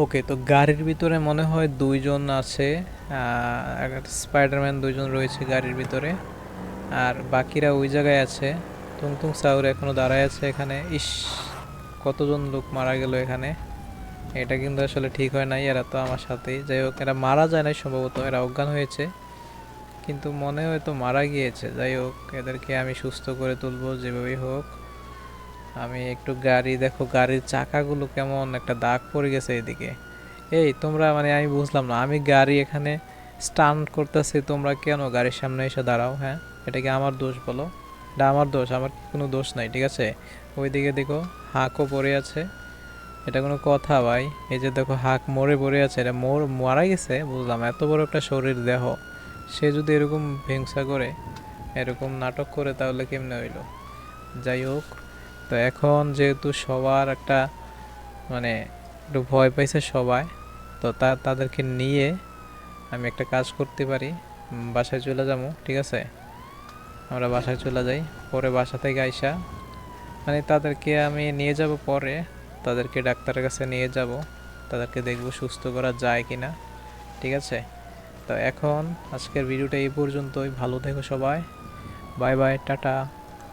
ওকে, তো গাড়ির ভিতরে মনে হয় দুইজন আছে। স্পাইডারম্যান দুইজন রয়েছে গাড়ির ভিতরে, আর বাকিরা ওই জায়গায় আছে। টুংটুং সাউর এখনো দাঁড়ায় আছে এখানে। ইস, কতজন লোক মারা গেল এখানে। এটা কিন্তু আসলে ঠিক হয় নাই, এরা তো আমার সাথেই। যাই হোক, এরা মারা যায় নাই সম্ভবত, এরা অজ্ঞান হয়েছে, কিন্তু মনে হয় তো মারা গিয়েছে। যাই হোক, এদেরকে আমি সুস্থ করে তুলবো যেভাবেই হোক। আমি একটু গাড়ি দেখো, গাড়ির চাকাগুলো কেমন একটা দাগ পড়ে গেছে এদিকে। এই তোমরা, মানে আমি বুঝলাম না, আমি গাড়ি এখানে স্টান্ট করতেছি, তোমরা কেন গাড়ির সামনে এসে দাঁড়াও? হ্যাঁ, এটা কি আমার দোষ বলো? এটা আমার দোষ? আমার কোনো দোষ নাই, ঠিক আছে? ওইদিকে দেখো, হাঁকও পড়ে আছে। এটা কোনো কথা ভাই? এই যে দেখো, হাঁক মরে পড়ে আছে। এটা মারা গেছে বুঝলাম, এত বড় একটা শরীর দেহ, সে যদি এরকম হিংসা করে, এরকম নাটক করে, তাহলে কেমনে হইলো? যাই হোক, তো এখন যেহেতু সবার একটা, মানে একটু ভয় পাইছে সবাই, তো তাদেরকে নিয়ে আমি একটা কাজ করতে পারি। বাসায় চলে যাবো, ঠিক আছে? আমরা বাসায় চলে যাই, পরে বাসা থেকে আইসা, মানে তাদেরকে আমি নিয়ে যাব পরে, তাদেরকে ডাক্তারের কাছে নিয়ে যাব, তাদেরকে দেখবো সুস্থ করা যায় কি না, ঠিক আছে? তো এখন আজকের ভিডিওটা এই পর্যন্তই। ভালো থেকো সবাই, বাই বাই, টাটা।